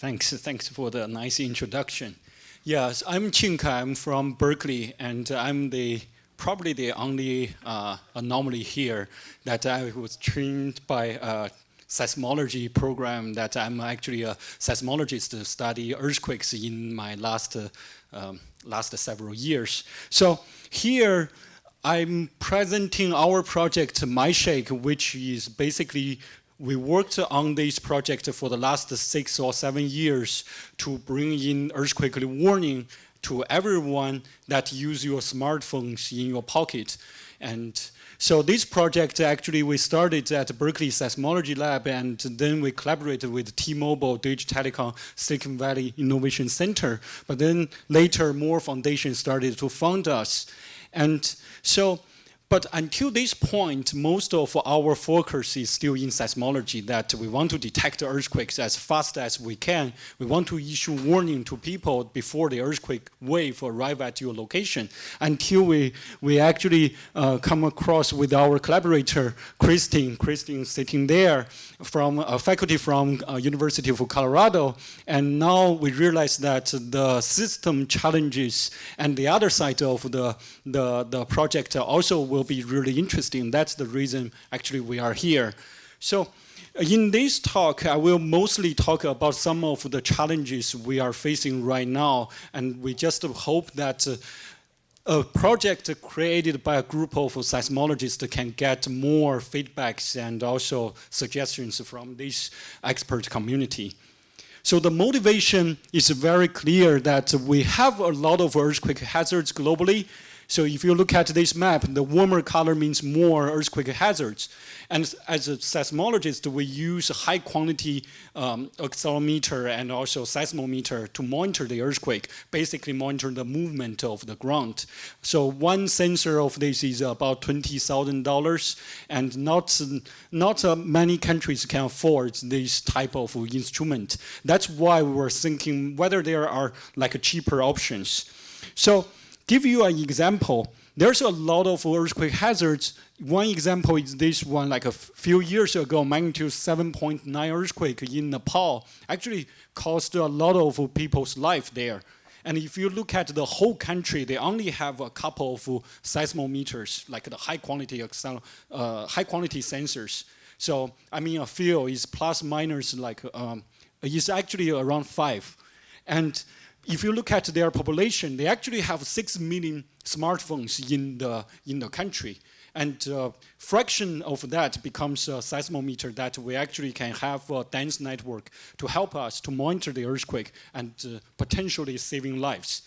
Thanks for the nice introduction. Yes, I'm Qingkai. I'm from Berkeley, and I'm probably the only anomaly here that I was trained by a seismology program. That I'm actually a seismologist to study earthquakes in my last several years. So here I'm presenting our project MyShake, which is basically we worked on this project for the last 6 or 7 years to bring in earthquake warning to everyone that use your smartphones in your pocket. And so this project actually we started at Berkeley Seismology Lab, and then we collaborated with T-Mobile, Deutsche Telekom, Silicon Valley Innovation Center. But then later more foundations started to fund us. And so, but until this point, most of our focus is still in seismology, that we want to detect earthquakes as fast as we can. We want to issue warning to people before the earthquake wave arrive at your location, until we actually come across with our collaborator, Christine sitting there, from a faculty from University of Colorado. And now we realize that the system challenges and the other side of the project also will be really interesting. That's the reason actually we are here. So in this talk, I will mostly talk about some of the challenges we are facing right now, and we just hope that a project created by a group of seismologists can get more feedbacks and also suggestions from this expert community. So the motivation is very clear that we have a lot of earthquake hazards globally. So if you look at this map, the warmer color means more earthquake hazards. And as a seismologist, we use a high quantity accelerometer and also seismometer to monitor the earthquake, basically monitor the movement of the ground. So one sensor of this is about $20,000, and not many countries can afford this type of instrument. That's why we were thinking whether there are like cheaper options. So give you an example. There's a lot of earthquake hazards. One example is this one, like a few years ago, magnitude 7.9 earthquake in Nepal actually cost a lot of people's life there. And if you look at the whole country, they only have a couple of seismometers, like the high quality sensors. So I mean, a field is plus minus like is actually around 5. And if you look at their population, they actually have 6 million smartphones in the country. And fraction of that becomes a seismometer that we actually can have a dense network to help us to monitor the earthquake and potentially saving lives.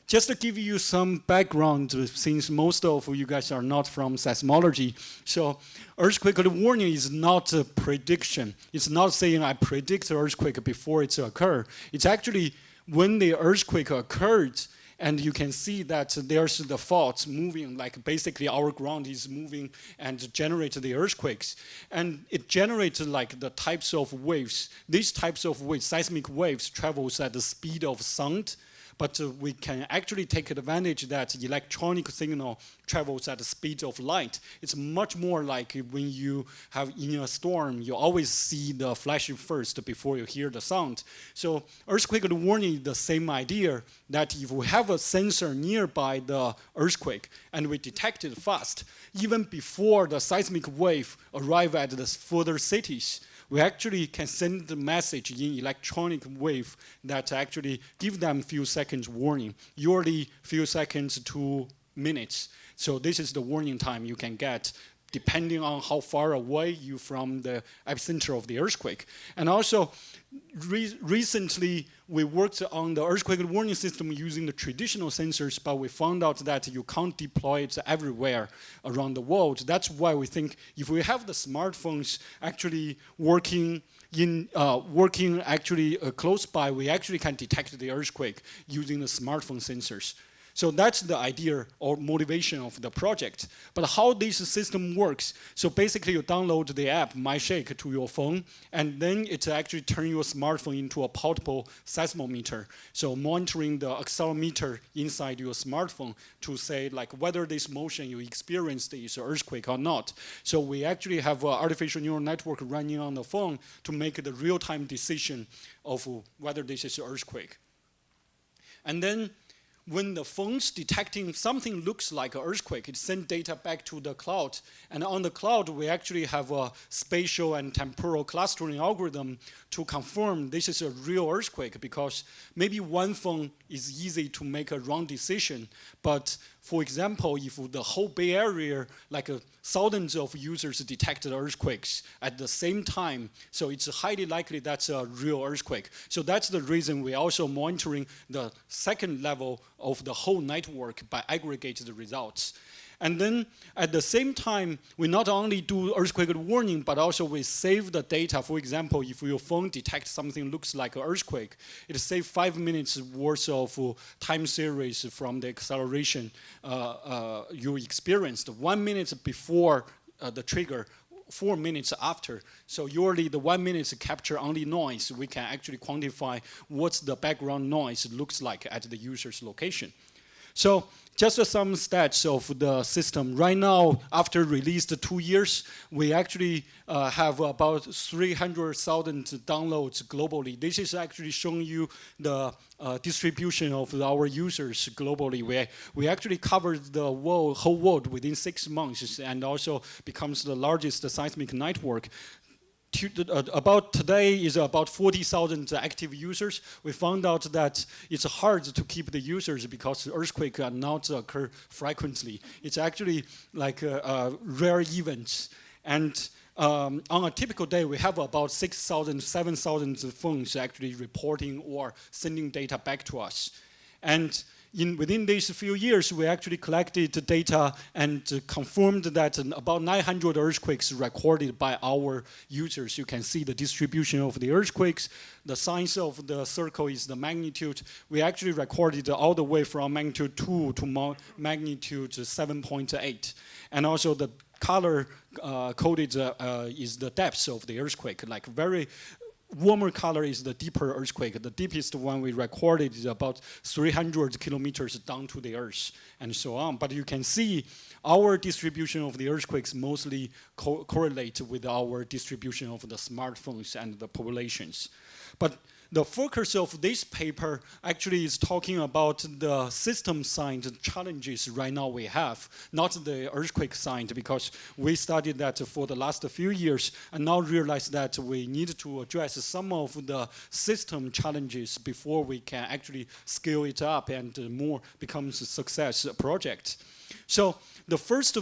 Just to give you some background, since most of you guys are not from seismology, so earthquake warning is not a prediction. It's not saying I predict earthquake before it occurs. It's actually when the earthquake occurred, and you can see that there's the faults moving, like basically our ground is moving and generate the earthquakes. And it generates like the types of waves. These types of waves, seismic waves, travels at the speed of sound. But we can actually take advantage that electronic signal travels at the speed of light. It's much more like when you have in a storm, you always see the flash first before you hear the sound. So earthquake warning is the same idea, that if we have a sensor nearby the earthquake and we detect it fast, even before the seismic wave arrive at the further cities, we actually can send the message in electronic wave that actually give them few seconds warning, usually few seconds to minutes. So this is the warning time you can get depending on how far away you from the epicenter of the earthquake. And also, recently we worked on the earthquake warning system using the traditional sensors, but we found out that you can't deploy it everywhere around the world. That's why we think if we have the smartphones actually working close by, we actually can detect the earthquake using the smartphone sensors. So that's the idea or motivation of the project. But how this system works, so basically you download the app, MyShake, to your phone, and then it actually turns your smartphone into a portable seismometer. So monitoring the accelerometer inside your smartphone to say like whether this motion you experienced is an earthquake or not. So we actually have an artificial neural network running on the phone to make the real-time decision of whether this is an earthquake. And then when the phone's detecting something looks like an earthquake, it sends data back to the cloud. And on the cloud, we actually have a spatial and temporal clustering algorithm to confirm this is a real earthquake, because maybe one phone is easy to make a wrong decision. But for example, if the whole Bay Area, like thousands of users detected earthquakes at the same time, so it's highly likely that's a real earthquake. So that's the reason we're also monitoring the second level of the whole network by aggregating the results. And then at the same time, we not only do earthquake warning, but also we save the data. For example, if your phone detects something looks like an earthquake, it saves 5 minutes worth of time series from the acceleration you experienced. 1 minute before the trigger, 4 minutes after. So usually the 1 minute capture only noise. We can actually quantify what's the background noise looks like at the user's location. So just some stats of the system. Right now, after released 2 years, we actually have about 300,000 downloads globally. This is actually showing you the distribution of our users globally. We actually covered the whole world within 6 months, and also becomes the largest seismic network. About today is about 40,000 active users. We found out that it's hard to keep the users because earthquakes are not occur frequently. It's actually like rare events. And on a typical day, we have about 6,000, 7,000 phones actually reporting or sending data back to us. And within these few years, we actually collected data and confirmed that about 900 earthquakes recorded by our users. You can see the distribution of the earthquakes. The size of the circle is the magnitude. We actually recorded all the way from magnitude 2 to magnitude 7.8. And also the color coded is the depth of the earthquake, like very warmer color is the deeper earthquake. The deepest one we recorded is about 300 kilometers down to the earth, and so on. But you can see our distribution of the earthquakes mostly correlate with our distribution of the smartphones and the populations. But the focus of this paper actually is talking about the system side challenges right now we have, not the earthquake side, because we studied that for the last few years and now realize that we need to address some of the system challenges before we can actually scale it up and more becomes a success project. So the first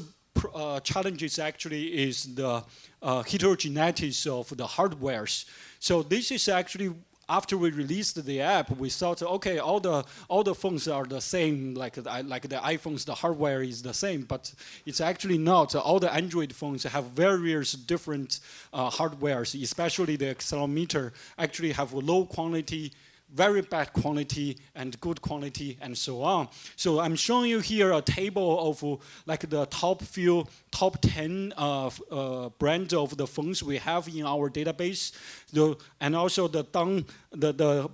challenges actually is the heterogeneity of the hardwares. So this is actually after we released the app, we thought, okay, all the phones are the same, like the iPhones, the hardware is the same, but it's actually not. All the Android phones have various different hardwares, especially the accelerometer actually have low quality, very bad quality, and good quality, and so on. So I'm showing you here a table of like the top 10 brands of the phones we have in our database. And also the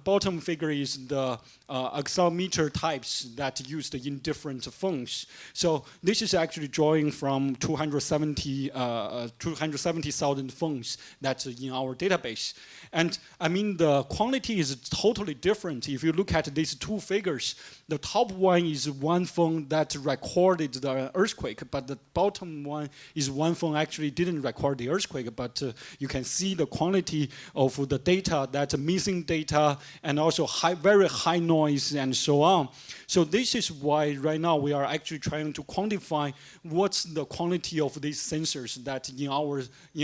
bottom figure is the accelerometer types that used in different phones. So this is actually drawing from 270,000 phones that's in our database. And I mean, the quality is totally different. If you look at these two figures, the top one is one phone that recorded the earthquake, but the bottom one is one phone actually didn't record the earthquake, but you can see the quality of the data, that's missing data, and also very high noise, and so on. So this is why right now we are actually trying to quantify what's the quality of these sensors that in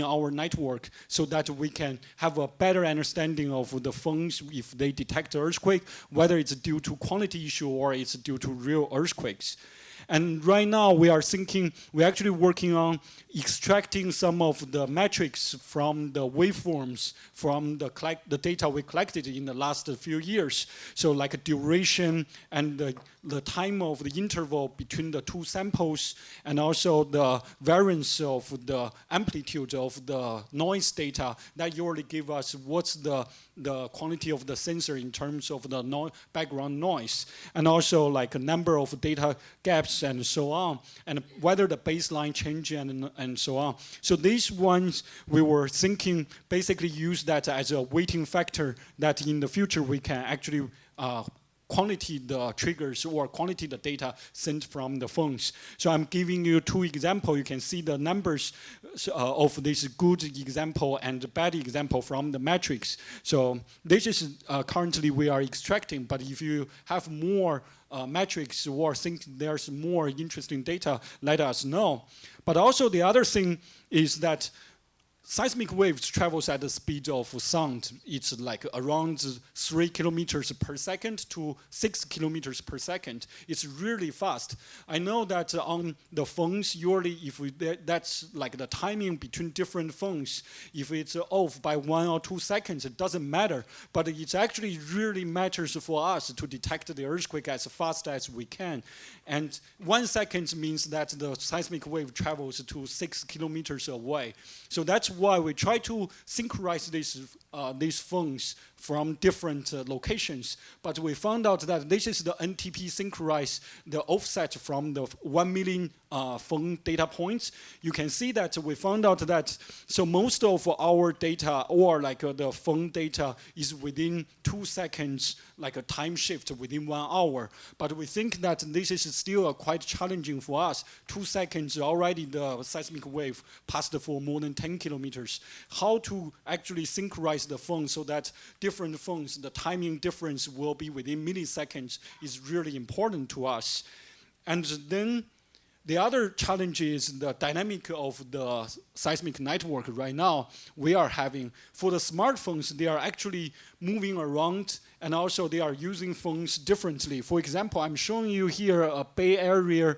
our network, so that we can have a better understanding of the phones if they detect earthquake, whether it's due to quality issue or it's due to real earthquakes. And right now we are thinking, we're actually working on extracting some of the metrics from the waveforms from the data we collected in the last few years. So like duration and the time of the interval between the two samples, and also the variance of the amplitude of the noise data that usually give us what's the quality of the sensor in terms of the background noise, and also like a number of data gaps and so on, and whether the baseline change and so on. So these ones we were thinking basically use that as a weighting factor that in the future we can actually quantity the triggers or quantity the data sent from the phones. So I'm giving you two examples. You can see the numbers of this good example and bad example from the matrix. So this is currently we are extracting, but if you have more metrics or think there's more interesting data, let us know. But also the other thing is that seismic waves travels at the speed of sound. It's like around 3 kilometers per second to 6 kilometers per second. It's really fast. I know that on the phones, usually if that's like the timing between different phones, if it's off by 1 or 2 seconds, it doesn't matter. But it actually really matters for us to detect the earthquake as fast as we can. And 1 second means that the seismic wave travels to 6 kilometers away. So that's why we try to synchronize these phones from different locations. But we found out that this is the NTP synchronize, the offset from the 1 million phone data points. You can see that we found out that so most of our data or like the phone data is within 2 seconds, like a time shift within 1 hour. But we think that this is still quite challenging for us. 2 seconds already the seismic wave passed for more than 10 kilometers. How to actually synchronize the phone so that different phones, the timing difference will be within milliseconds is really important to us. And then the other challenge is the dynamic of the seismic network right now we are having. For the smartphones, they are actually moving around and also they are using phones differently. For example, I'm showing you here a Bay Area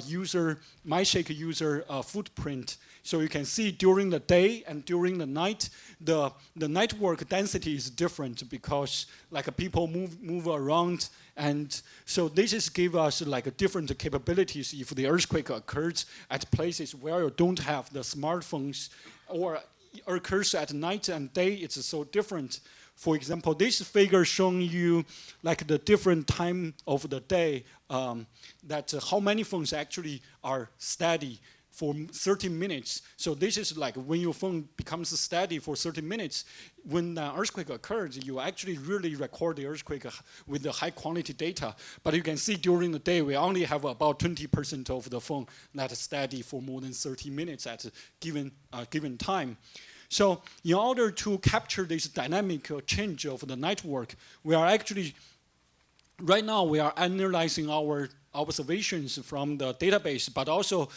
user, MyShake user footprint. So you can see during the day and during the night, the network density is different because like people move around, and so this is give us like different capabilities if the earthquake occurs at places where you don't have the smartphones, or occurs at night and day. It's so different. For example, this figure showing you like the different time of the day, that how many phones actually are steady for 30 minutes. So this is like when your phone becomes steady for 30 minutes, when an earthquake occurs, you actually really record the earthquake with the high quality data. But you can see during the day, we only have about 20% of the phone that is steady for more than 30 minutes at a given time. So in order to capture this dynamic change of the network, we are actually, right now we are analyzing our observations from the database, but also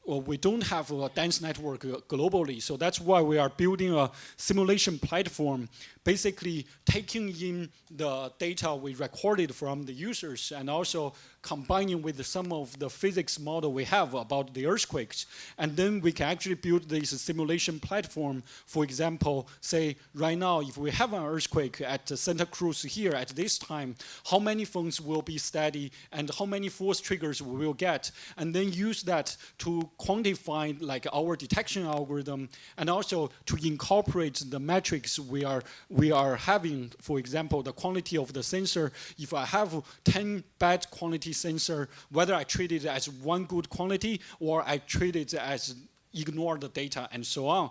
we don't have a dense network globally. So that's why we are building a simulation platform, basically taking in the data we recorded from the users and also combining with some of the physics model we have about the earthquakes. And then we can actually build this simulation platform. For example, say right now, if we have an earthquake at Santa Cruz here at this time, how many phones will be steady and how many force triggers we will get, and then use that to quantify like our detection algorithm and also to incorporate the metrics we are having. For example, the quality of the sensor. If I have 10 bad quality sensor, whether I treat it as one good quality or I treat it as ignore the data and so on.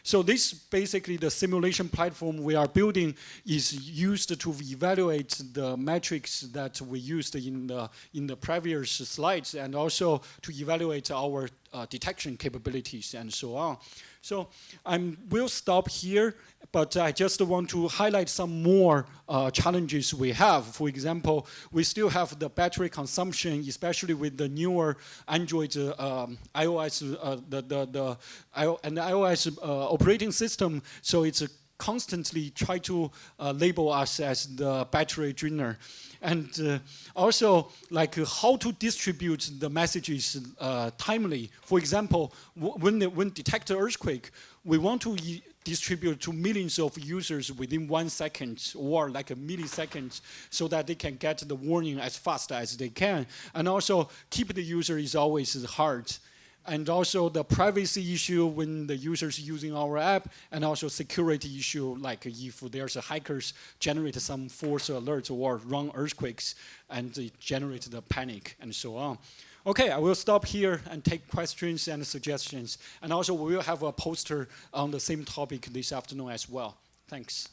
So this basically the simulation platform we are building is used to evaluate the metrics that we used in the previous slides, and also to evaluate our detection capabilities and so on. So I will stop here, but I just want to highlight some more challenges we have. For example, we still have the battery consumption, especially with the newer Android, iOS, the iOS operating system. So it's constantly try to label us as the battery drainer. And also, like how to distribute the messages timely. For example, when detect an earthquake, we want to distribute to millions of users within 1 second or like a millisecond so that they can get the warning as fast as they can. And also, keep the user is always hard. And also the privacy issue when the users using our app, and also security issue, like if there's a hackers generate some false alerts or run earthquakes and they generate the panic and so on. Okay, I will stop here and take questions and suggestions. And also we will have a poster on the same topic this afternoon as well. Thanks.